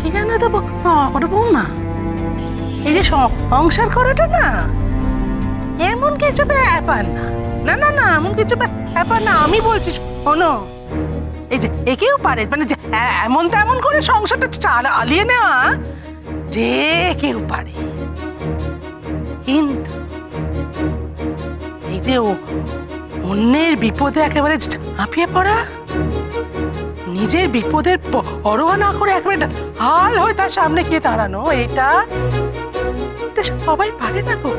কি জানো তো ওটা বৌমা, এই যে সংসার করাটা না এমন কিছু ব্যাপার না। না না না, এমন কিছু ব্যাপার না। আমি বলছি শোনো, এই যে একেও পারে মানে যে এমন তেমন করে সংসারটা চালিয়ে নেওয়া যে কেউ পারে, কিন্তু এই যে অন্যের বিপদে একেবারে ঝাঁপিয়ে পড়া, নিজের বিপদের পরোয়া না করে একেবারে হাল হয়ে তার সামনে গিয়ে দাঁড়ানো, এটা সবাই পারে না গো।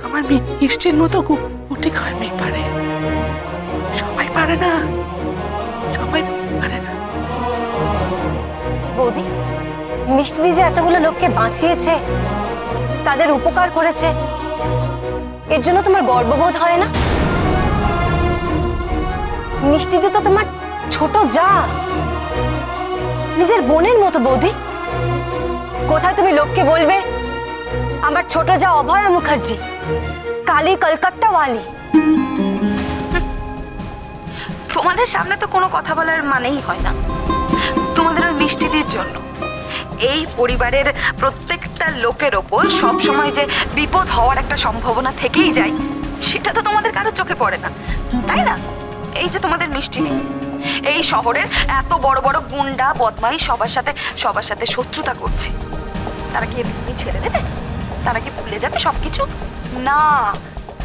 আমার মিষ্টির মতো গুটি কয় মেয়ে পারে, সবাই পারে না, সবাই পারে না। বৌদি, মিষ্টি দি যে এতগুলো লোককে বাঁচিয়েছে, তাদের উপকার করেছে, এর জন্য তোমার গর্ববোধ হয় না? মিষ্টি দি তো তোমার ছোট যা, নিজের বোনের মতো। বৌদি, কোথায় তুমি লোককে বলবে আমার ছোট যা অভয়া মুখার্জি কালী কলকাতা ওয়ালি? তোমাদের সামনে তো কোনো কথা বলার মানেই হয় না। তোমাদের ওই মিষ্টিদির জন্য এই পরিবারের প্রত্যেকটা লোকের ওপর সব সময় যে বিপদ হওয়ার একটা সম্ভাবনা থেকেই যায়, সেটা তো তোমাদের কারো চোখে পড়ে না, তাই না? এই যে তোমাদের মিষ্টিদি এই শহরের এত বড় বড় গুন্ডা বদমাই সবার সাথে শত্রুতা করছে, তারা কি এমনি ছেড়ে দেবে? তারা কি ভুলে যাবে সবকিছু? না,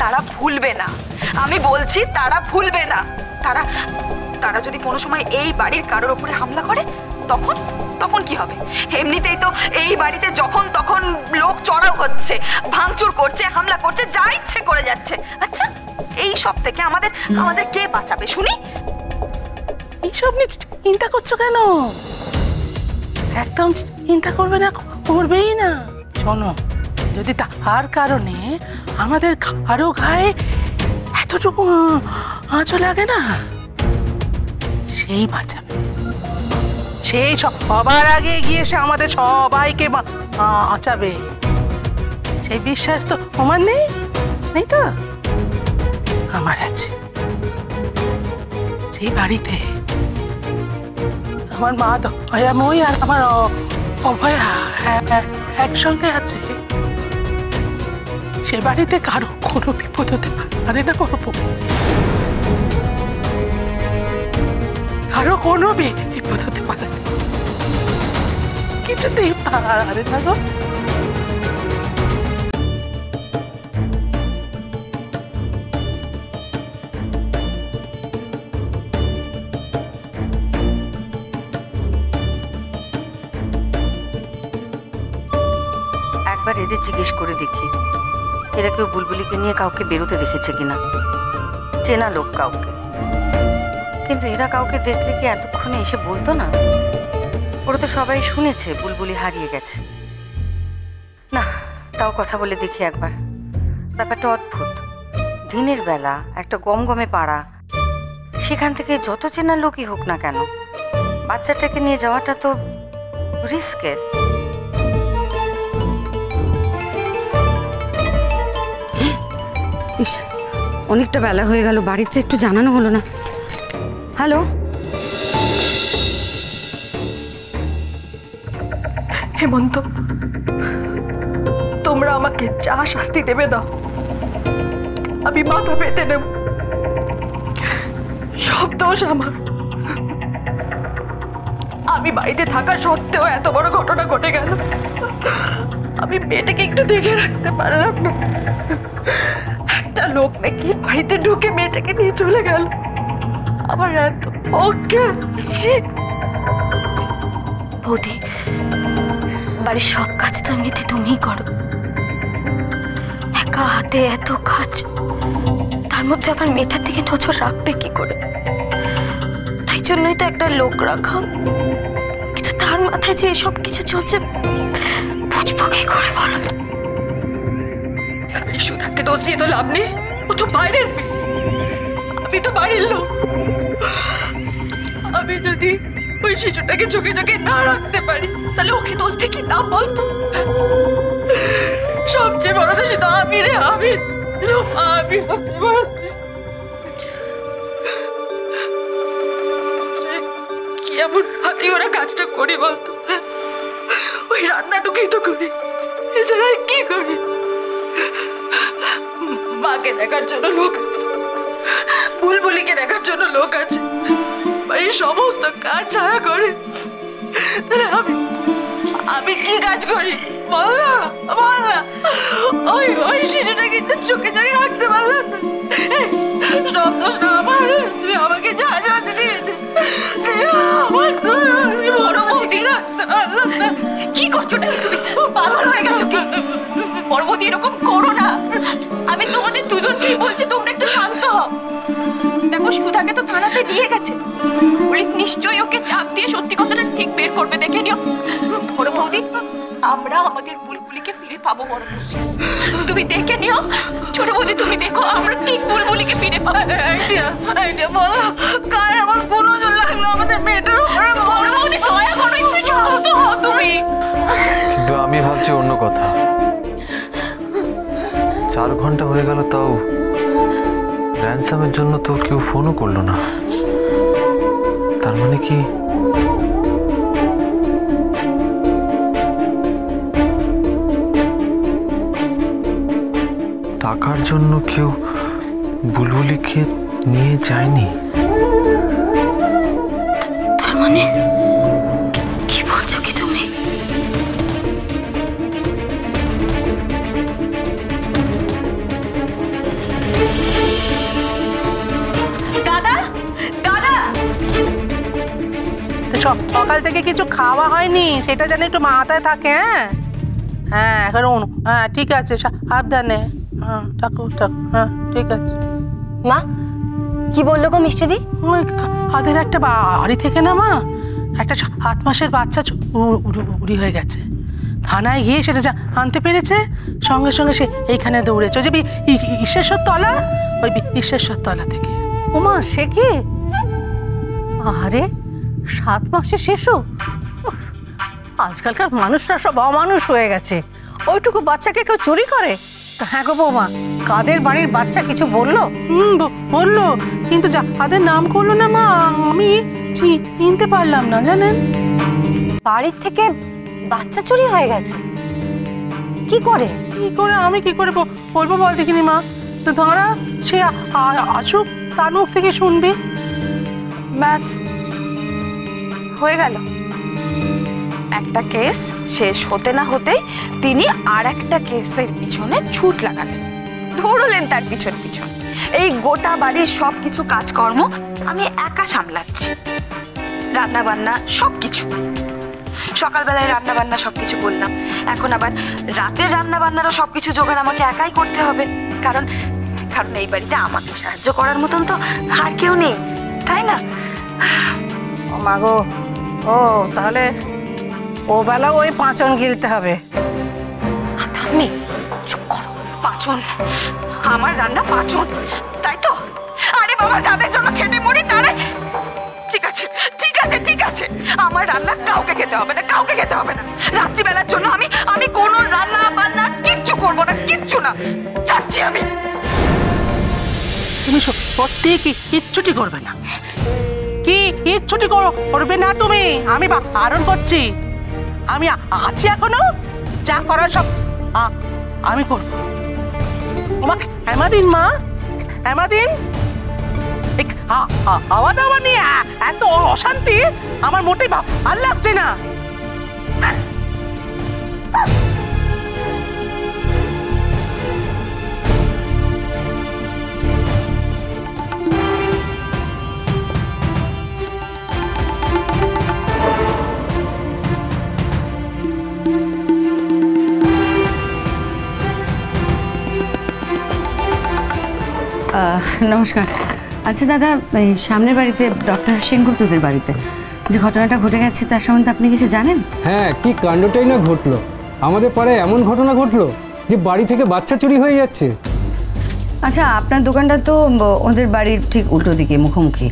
তারা ভুলবে না। আমি বলছি তারা ভুলবে না। তারা যদি কোনো সময় এই বাড়ির কারোর উপরে হামলা করে, তখন কি হবে? এমনিতেই তো এই বাড়িতে যখন তখন লোক চড়াও হচ্ছে, ভাঙচুর করছে, হামলা করছে, যা ইচ্ছে করে যাচ্ছে। আচ্ছা, এই সব থেকে আমাদের কে বাঁচাবে শুনি? এইসব নিয়ে চিন্তা করছো কেন? একদম চিন্তা করবে না, করবেই না। শোনো, যদি তার কারণে আমাদের কারো গায়ে এতটুকু আঁচও লাগে না, সেই বাঁচাবে। সেই সবার আগে গিয়ে সে আমাদের সবাইকে বাঁচাবে। সেই বিশ্বাস তো তোমার নেই তো? আমার আছে। যে বাড়িতে আমার মা দয়াময়ী আর আমার অভয়া একসঙ্গে আছে, সে বাড়িতে কারো কোনো বিপদ হতে পারে না। কারো কোনো বিপদ হতে পারে না, কিছুতেই পারে না গো। একবার এদের জিজ্ঞেস করে দেখি, এরা কেউ বুলবুলিকে নিয়ে কাউকে বেরোতে দেখেছে কিনা, চেনা লোক কাউকে। কিন্তু এরা কাউকে দেখলে কি এতক্ষণে এসে বলতো না? ওরা তো সবাই শুনেছে বুলবুলি হারিয়ে গেছে। না, তাও কথা বলে দেখি একবার। ব্যাপারটা অদ্ভুত। দিনের বেলা একটা গমগমে পাড়া, সেখান থেকে যত চেনা লোকই হোক না কেন, বাচ্চাটাকে নিয়ে যাওয়াটা তো রিস্কের। ইস, অনেকটা বেলা হয়ে গেল, বাড়িতে একটু জানানো হলো না। হ্যালো, হেমন্ত, তোমরা আমাকে যা শাস্তি দেবে দাও, আমি মাথা পেতে নেব। সব দোষ আমার। আমি বাড়িতে থাকা সত্ত্বেও এত বড় ঘটনা ঘটে গেল। আমি মেয়েটাকে একটু দেখে রাখতে পারলাম না। একটা লোক নাকি বাড়িতে ঢুকে মেয়েটাকে নিয়ে চলে গেল। আমার এত অজ্ঞান। বৌদি, বাড়ির সব কাজ তো এমনিতে তুমিই করো, একা হাতে এত কাজ, তার মধ্যে আবার মেয়েটার দিকে নজর রাখবে কি করে? তাই জন্যই তো একটা লোক রাখা। কিন্তু তার মাথায় যে সব কিছু চলছে, বুঝবো কি করে বলো তো? সুধাকে দোষ দিয়ে তো লাভ নেই, ও তো বাইরের মেয়ে, আমি তো বাড়ির লোক। আমি যদি ওই শিশুটাকে চোখে চোখে না রাখতে পারি, তাহলে ওকে দোষ দিয়ে কি নাম বলতো? সবচেয়ে বড় দোষী তো আমি রে, আমি সবচেয়ে বড় কি এমন হাতি ওরা কাজটা করি বলতো? ওই রান্নাটুকুই তো করি, এছাড়া আর কি করি? মাকে দেখার জন্য লোক আছে, বুলবুলিকে দেখার জন্য লোক আছে, বাড়ির সমস্ত কাজ ছাড়া করে। তাহলে আমি কি কাজ করি বল না, বল না। ওই শিশুটাকে একটু চোখে চোখে রাখতে পারলাম না। সন্তোষ না আমার, তুমি আমাকে যা যা দিদি আমার বড় বৌদি রাখতে পারলাম না। কি করছো না তুমি? পাগল হয়ে গেছো কি? বড় বৌদি এরকম করো না। আমি তোমাদের দুজনকেই বলছি তোমরা একটু শান্ত হও। দেখো সুধাকে তো থানাতে দিয়ে গেছে, পুলিশ নিশ্চয়ই ওকে চাপ দিয়ে সত্যি কথাটা ঠিক বের করবে, দেখে নিও। বড় বৌদি, আমরা আমাদের বুলবুলিকে ফিরে পাবো। বড় বৌদি তুমি দেখে নিও, ছোট বৌদি তুমি দেখো, আমরা ঠিক বুলবুলিকে ফিরে পাবো। আইডিয়া বলো, কার এমন কোনো জোর লাগলো আমাদের মেয়েটার উপরে? বড় বৌদি দয়া করো, একটু শান্ত হও তুমি। কিন্তু আমি ভাবছি অন্য কথা। 4 ঘন্টা হয়ে গেল, তাও র্যানসামের জন্য তো কেউ ফোনও করলো না। তার মানে কি টাকার জন্য কেউ বুলবুলিকে নিয়ে যায়নি? তার মানে কি বলছো কি তুমি? দাদা, দাদা, সকাল থেকে কিছু খাওয়া হয়নি, সেটা যেন একটু মাথায় থাকে। হ্যাঁ এখন হ্যাঁ ঠিক আছে, সাবধানে। হ্যাঁ থাকো থাকো, হ্যাঁ ঠিক আছে। মা কি বললো গো মিষ্টিদি? ওই হাতের একটা বাড়ি থেকে না মা, একটা 7 মাসের বাচ্চা উড়ি হয়ে গেছে। থানায় গিয়ে সেটা যা আনতে পেরেছে, সঙ্গে সঙ্গে সে এইখানে দৌড়েছে। ওই যে ঈশ্বরেশ্বর তলা, ওই ঈশ্বরেশ্বর তলা থেকে। ওমা সে কি? আরে 7 মাসের শিশু? আজকালকার মানুষরা সব অমানুষ হয়ে গেছে। ওইটুকু বাচ্চাকে কেউ চুরি করে? হ্যাঁ গো বৌমা, কাদের বাড়ির বাচ্চা কিছু বললো? বললো, কিন্তু যাদের নাম করলো না মা, আমি চিনতে পারলাম না জানেন। বাড়ির থেকে বাচ্চা চুরি হয়ে গেছে? কি করে? আমি কি করে বলবো বল দেখিনি মা। তো ধরা সে আসুক, তার মুখ থেকে শুনবি। ব্যাস হয়ে গেল। একটা কেস শেষ হতে না হতেই তিনি আর একটা কেসের পিছনে ছুট লাগালেন, ধরলেন তার পিছন পিছন। এই গোটা বাড়ির সবকিছু কাজকর্ম আমি একা সামলাচ্ছি, রান্না বান্না সবকিছু। সকালবেলায় রান্না বান্না সবকিছু করলাম, এখন আবার রাতের রান্না বান্নারও সবকিছু জোগাড় আমাকে একাই করতে হবে। কারণ এই বাড়িতে আমাকে সাহায্য করার মতন তো আর কেউ নেই, তাই না? ও মা গো, ও তাহলে ও বেলা ওই পাঁচন গিলতে হবে। ঠাম্মি চুপ করো। পাঁচন? আমার রান্না পাঁচন, তাই তো? আরে বাবা, যাদের জন্য খেটে মরি তাহলে ঠিক আছে, ঠিক আছে, ঠিক আছে। আমার রান্না কাউকে খেতে হবে না, কাউকে খেতে হবে না। রাত্রিবেলার জন্য আমি কোনো রান্না বান্না কিচ্ছু করবো না, কিচ্ছু না। যাচ্ছি আমি। তুমি সত্যি কি কিচ্ছুটি করবে না? কি কিচ্ছুটি করবে না তুমি? আমি বারণ করছি। আমি আছি এখনো, যা করার সব আমি করব। তোমাকে এমাদিন মা, এমাদিন খাওয়া দাওয়া নিয়ে এত অশান্তি আমার মোটেই ভালো লাগছে না। নমস্কার। আচ্ছা দাদা, এই সামনের বাড়িতে ডক্টর সেনগুপ্তদের বাড়িতে যে ঘটনাটা ঘটে গেছে তার সম্বন্ধে আপনি কিছু জানেন? হ্যাঁ, কি কাণ্ডটাই না ঘটলো। আমাদের পাড়ায় এমন ঘটনা ঘটলো যে বাড়ি থেকে বাচ্চা চুরি হয়ে যাচ্ছে। আচ্ছা, আপনার দোকানটা তো ওদের বাড়ির ঠিক উল্টো দিকে মুখোমুখি।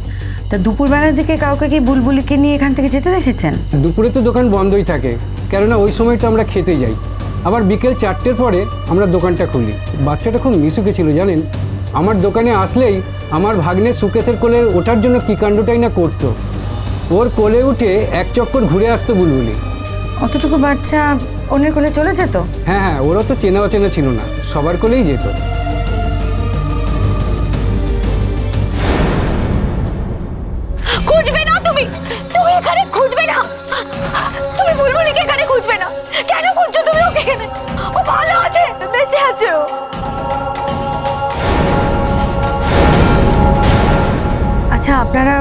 তা দুপুরবেলার দিকে কাউকে কি বুলবুলিকে নিয়ে এখান থেকে যেতে দেখেছেন? দুপুরে তো দোকান বন্ধই থাকে, কেননা ওই সময়টা আমরা খেতে যাই। আবার বিকেল 4টের পরে আমরা দোকানটা খুলি। বাচ্চাটা খুব মিশুকে ছিল জানেন। আমার দোকানে আসলেই আমার ভাগ্নে সুকেশের কোলে ওঠার জন্য কী কাণ্ডটাই না করতো। ওর কোলে উঠে এক চক্কর ঘুরে আসতো বুলবুলি। অতটুকু বাচ্চা অন্যের কোলে চলে যেত? হ্যাঁ হ্যাঁ, ওরা তো চেনা অচেনা ছিল না, সবার কোলেই যেত। খুঁজবে না তুমি, তুমি এখানে খুঁজবে না, তুমি বুলবুলিকে এখানে খুঁজবে না। কেন খুঁজছো তুমি ওকে এখানে? ও ভালো আছে, বেঁচে আছে ও। আচ্ছা, আপনারা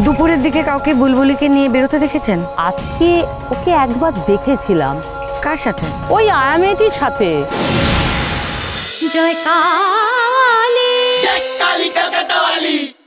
দুপুরের দিকে কাউকে বুলবুলিকে নিয়ে বেরোতে দেখেছেন? আজকে ওকে একবার দেখেছিলাম। কার সাথে? ওই আয়া মেয়েটির সাথে। জয় কালী, জয় কালী কলকাতা वाली।